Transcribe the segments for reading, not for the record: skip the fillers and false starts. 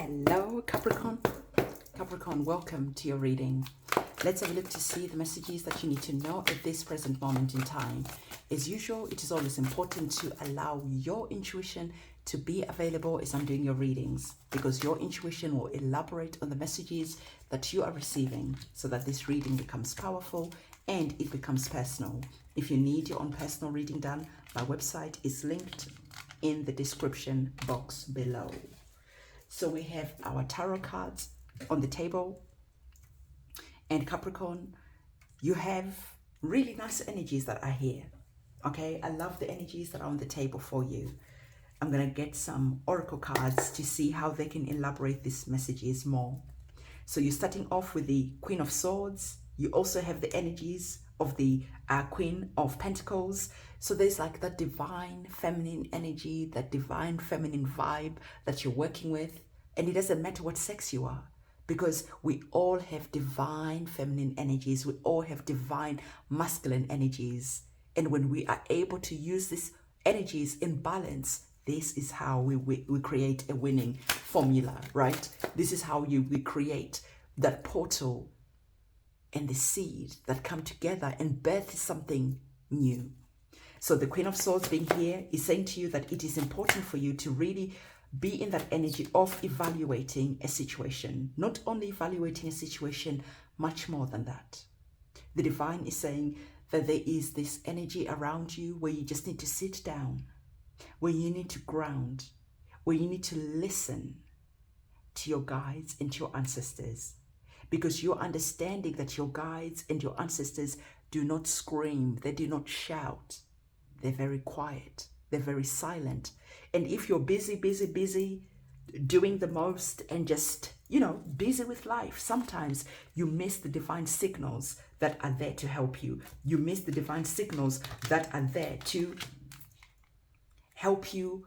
Hello, Capricorn. Capricorn, welcome to your reading. Let's have a look to see the messages that you need to know at this present moment in time. As usual, it is always important to allow your intuition to be available as I'm doing your readings, because your intuition will elaborate on the messages that you are receiving so that this reading becomes powerful and it becomes personal. If you need your own personal reading done, my website is linked in the description box below. So we have our tarot cards on the table, and Capricorn, you have really nice energies that are here. Okay, I love the energies that are on the table for you. I'm gonna get some oracle cards to see how they can elaborate these messages more. So you're starting off with the Queen of Swords. You also have the energies of the Queen of Pentacles. So there's like that divine feminine energy, that divine feminine vibe that you're working with. And it doesn't matter what sex you are, because we all have divine feminine energies. We all have divine masculine energies. And when we are able to use these energies in balance, this is how we create a winning formula, right? This is how we create that portal and the seed that come together and birth something new. So the Queen of Swords being here is saying to you that it is important for you to really be in that energy of evaluating a situation. Not only evaluating a situation, much more than that. The divine is saying that there is this energy around you where you just need to sit down, where you need to ground, where you need to listen to your guides and to your ancestors. Because you're understanding that your guides and your ancestors do not scream, they do not shout. They're very quiet, they're very silent. And if you're busy, doing the most and just, busy with life, sometimes you miss the divine signals that are there to help you. You miss the divine signals that are there to help you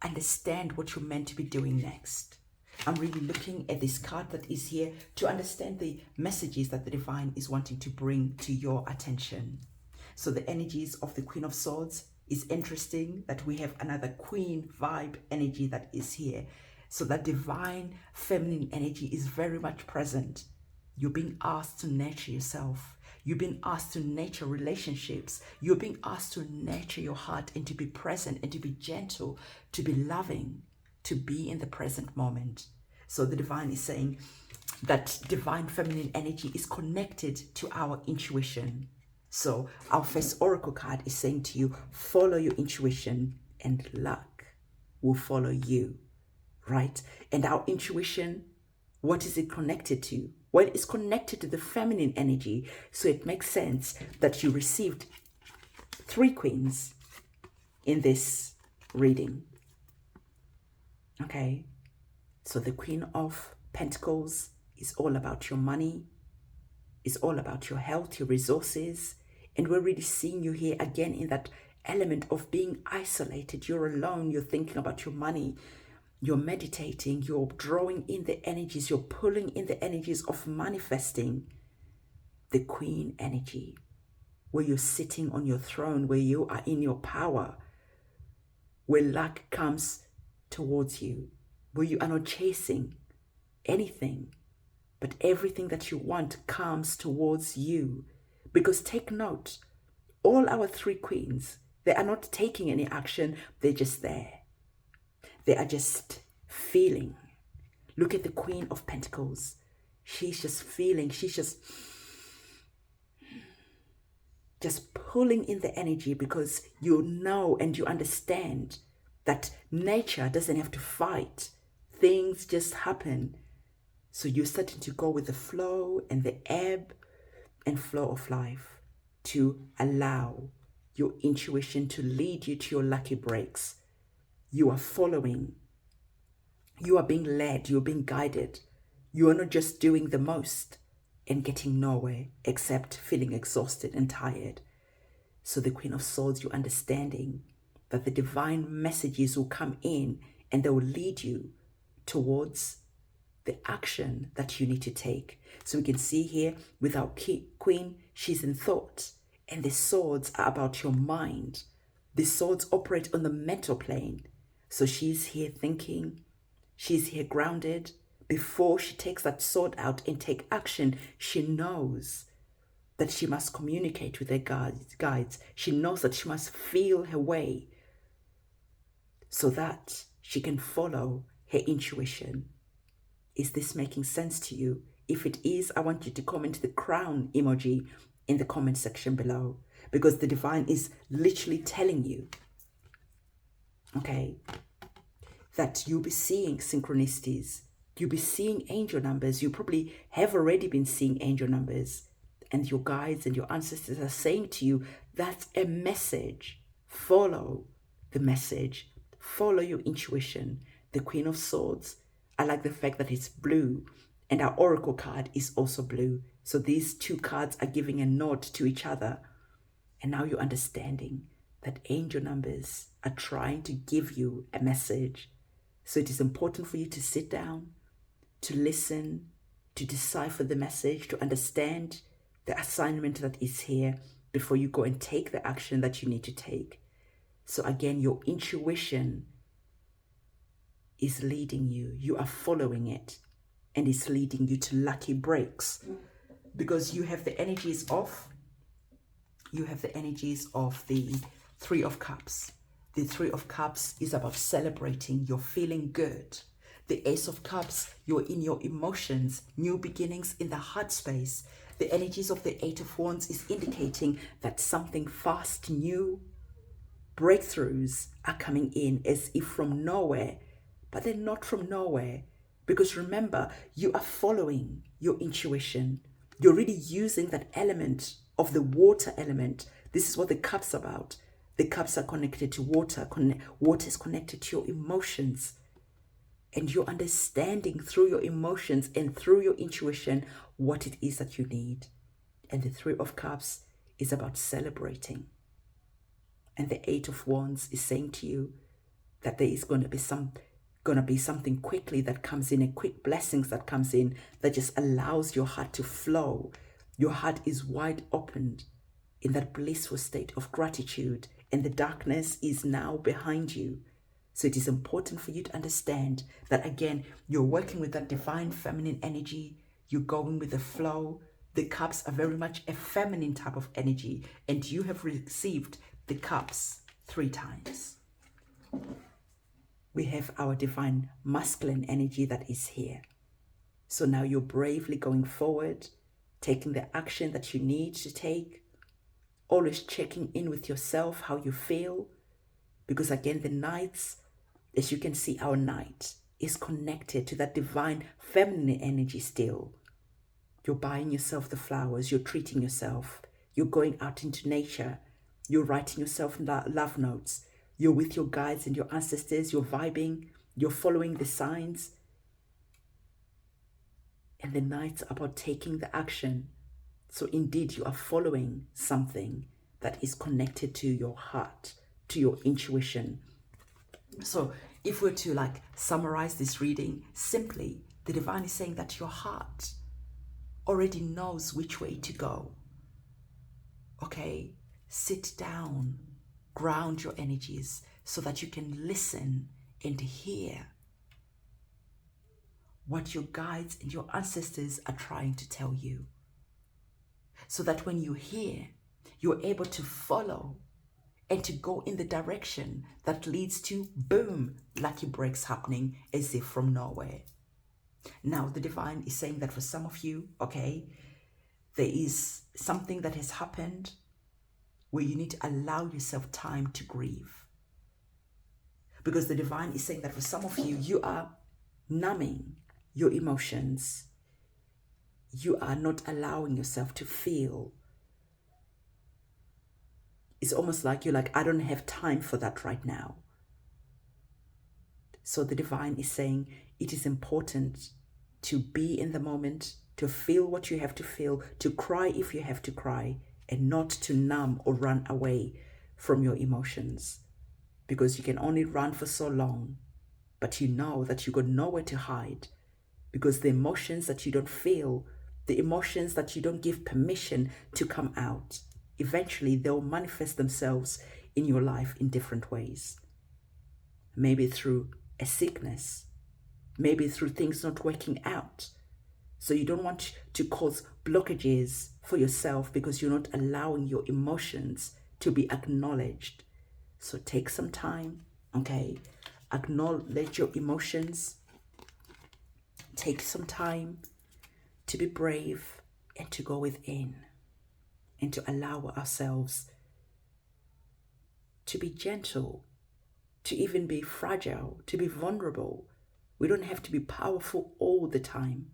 understand what you're meant to be doing next. I'm really looking at this card that is here to understand the messages that the divine is wanting to bring to your attention. So the energies of the Queen of Swords is interesting that we have another Queen vibe energy that is here. So that divine feminine energy is very much present. You're being asked to nurture yourself. You're being asked to nurture relationships. You're being asked to nurture your heart and to be present and to be gentle, to be loving, to be in the present moment. So the divine is saying that divine feminine energy is connected to our intuition. So our first oracle card is saying to you, follow your intuition and luck will follow you, right? And our intuition, what is it connected to? Well, it's connected to the feminine energy. So it makes sense that you received 3 queens in this reading. Okay, so the Queen of Pentacles is all about your money, is all about your health, your resources. And we're really seeing you here again in that element of being isolated. You're alone, you're thinking about your money, you're meditating, you're drawing in the energies, you're pulling in the energies of manifesting the Queen energy, where you're sitting on your throne, where you are in your power, where luck comes towards you, where you are not chasing anything, but everything that you want comes towards you. Because take note, all our 3 queens, they are not taking any action, they're just there. They are just feeling. Look at the Queen of Pentacles. She's just feeling, she's just pulling in the energy, because you know and you understand that nature doesn't have to fight. Things just happen. So you're starting to go with the flow and the ebb and flow of life, to allow your intuition to lead you to your lucky breaks. You are following. You are being led. You're being guided. You are not just doing the most and getting nowhere except feeling exhausted and tired. So the Queen of Swords, you're understanding that the divine messages will come in and they will lead you towards the action that you need to take. So we can see here with our queen, she's in thought, and the swords are about your mind. The swords operate on the mental plane. So she's here thinking, She's here grounded. Before she takes that sword out and take action, she knows that she must communicate with her guides. She knows that she must feel her way so that she can follow her intuition. Is this making sense to you? If it is, I want you to comment the crown emoji in the comment section below, because the divine is literally telling you, okay, that you'll be seeing synchronicities. You'll be seeing angel numbers. You probably have already been seeing angel numbers, and your guides and your ancestors are saying to you, that's a message. Follow the message. Follow your intuition. The Queen of Swords, I like the fact that it's blue, and our oracle card is also blue. So these two cards are giving a nod to each other. And now you're understanding that angel numbers are trying to give you a message. So it is important for you to sit down, to listen, to decipher the message, to understand the assignment that is here before you go and take the action that you need to take. So again, your intuition is leading you. You are following it, and it's leading you to lucky breaks, because you have the energies of the Three of Cups. The Three of Cups is about celebrating. You're feeling good. The Ace of Cups, you're in your emotions, new beginnings in the heart space. The energies of the Eight of Wands is indicating that something fast, new breakthroughs are coming in as if from nowhere, but they're not from nowhere. Because remember, you are following your intuition. You're really using that element of the water element. This is what the cups are about. The cups are connected to water. Water is connected to your emotions. And you're understanding through your emotions and through your intuition what it is that you need. And the Three of Cups is about celebrating. And the Eight of Wands is saying to you that there is going to be something quickly that comes in, a quick blessings that comes in that just allows your heart to flow. Your heart is wide opened in that blissful state of gratitude, and the darkness is now behind you. So it is important for you to understand that, again, you're working with that divine feminine energy. You're going with the flow. The cups are very much a feminine type of energy, and you have received the cups 3 times. We have our divine masculine energy that is here. So now you're bravely going forward, taking the action that you need to take, always checking in with yourself, how you feel. Because again, the Knights, as you can see, our Knight is connected to that divine feminine energy still. You're buying yourself the flowers, you're treating yourself, you're going out into nature, you're writing yourself love notes, you're with your guides and your ancestors, you're vibing, you're following the signs. And the Knights are about taking the action. So indeed, you are following something that is connected to your heart, to your intuition. So if we're to summarize this reading, simply, the divine is saying that your heart already knows which way to go. Okay, sit down, ground your energies so that you can listen and hear what your guides and your ancestors are trying to tell you. So that when you hear, you're able to follow and to go in the direction that leads to, boom, lucky breaks happening as if from nowhere. Now, the divine is saying that for some of you, okay, there is something that has happened where you need to allow yourself time to grieve. Because the divine is saying that for some of you, you are numbing your emotions. You are not allowing yourself to feel. It's almost like you're like, I don't have time for that right now. So the divine is saying it is important to be in the moment, to feel what you have to feel, to cry if you have to cry, and not to numb or run away from your emotions. Because you can only run for so long, but you know that you got nowhere to hide. Because the emotions that you don't feel, the emotions that you don't give permission to come out, eventually they'll manifest themselves in your life in different ways. Maybe through a sickness, maybe through things not working out. So you don't want to cause blockages for yourself because you're not allowing your emotions to be acknowledged. So take some time, okay? Acknowledge your emotions. Take some time to be brave and to go within and to allow ourselves to be gentle, to even be fragile, to be vulnerable. We don't have to be powerful all the time.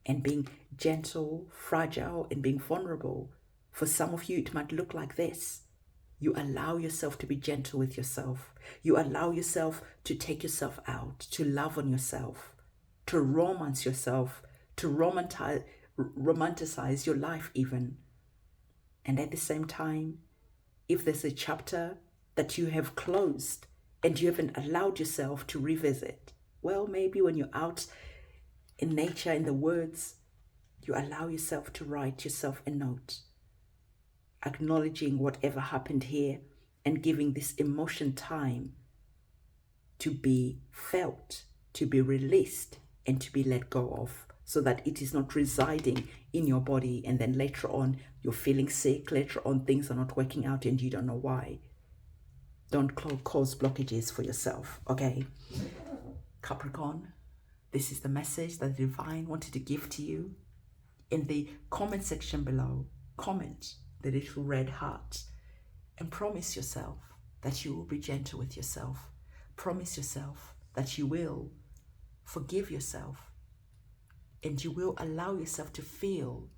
And being gentle, fragile, and being vulnerable, for some of you, it might look like this. You allow yourself to be gentle with yourself. You allow yourself to take yourself out, to love on yourself, to romance yourself, to romanticize your life even. And at the same time, if there's a chapter that you have closed and you haven't allowed yourself to revisit, well, maybe when you're out in nature, in the woods, you allow yourself to write yourself a note, acknowledging whatever happened here and giving this emotion time to be felt, to be released, and to be let go of, so that it is not residing in your body and then later on you're feeling sick, later on things are not working out and you don't know why. Don't cause blockages for yourself, okay? Capricorn, this is the message that the Divine wanted to give to you. In the comment section below, comment the little red heart and promise yourself that you will be gentle with yourself. Promise yourself that you will forgive yourself and you will allow yourself to feel.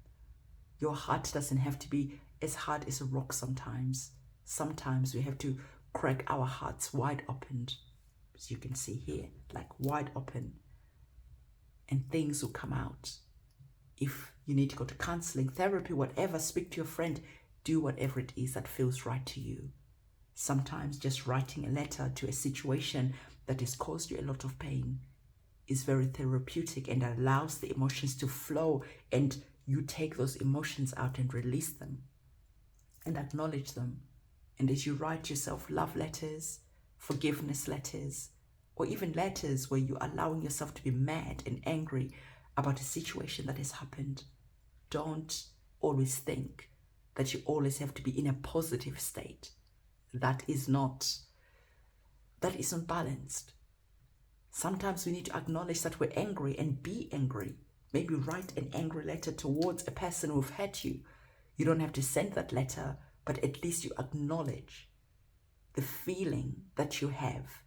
Your heart doesn't have to be as hard as a rock sometimes. Sometimes we have to crack our hearts wide open, as you can see here, like wide open. And things will come out. If you need to go to counseling, therapy, whatever, speak to your friend, do whatever it is that feels right to you. Sometimes just writing a letter to a situation that has caused you a lot of pain is very therapeutic and allows the emotions to flow, and you take those emotions out and release them and acknowledge them. And as you write yourself love letters, forgiveness letters, or even letters where you're allowing yourself to be mad and angry about a situation that has happened, don't always think that you always have to be in a positive state. That is not balanced. Sometimes we need to acknowledge that we're angry and be angry. Maybe write an angry letter towards a person who've hurt you. You don't have to send that letter, but at least you acknowledge the feeling that you have.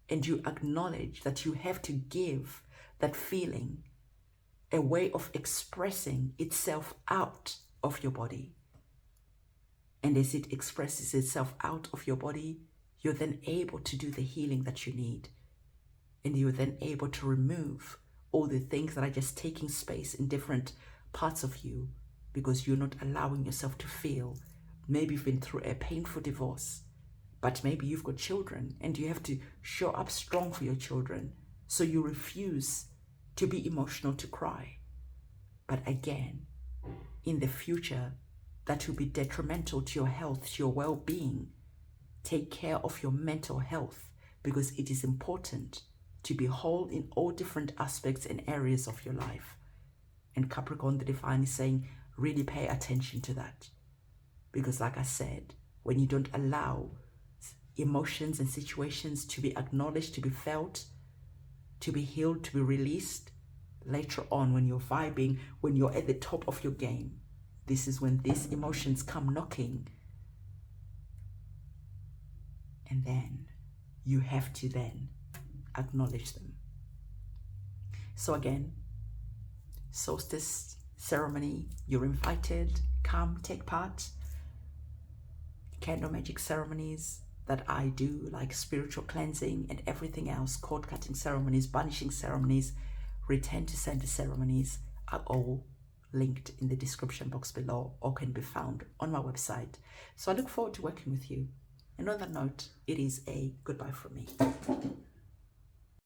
And you acknowledge that you have to give that feeling a way of expressing itself out of your body. And as it expresses itself out of your body, you're then able to do the healing that you need. And you're then able to remove all the things that are just taking space in different parts of you because you're not allowing yourself to feel. Maybe you've been through a painful divorce, but maybe you've got children and you have to show up strong for your children. So you refuse to be emotional, to cry. But again, in the future, that will be detrimental to your health, to your well-being. Take care of your mental health because it is important to be whole in all different aspects and areas of your life. And Capricorn, the Divine, is saying, really pay attention to that. Because like I said, when you don't allow emotions and situations to be acknowledged, to be felt, to be healed, to be released, later on when you're vibing, when you're at the top of your game, this is when these emotions come knocking. And then you have to then acknowledge them. So again, Solstice ceremony, you're invited, come take part. Candle magic ceremonies that I do, like spiritual cleansing and everything else, cord cutting ceremonies, banishing ceremonies, return to sender ceremonies, are all linked in the description box below or can be found on my website. So I look forward to working with you. And on that note, it is a goodbye from me.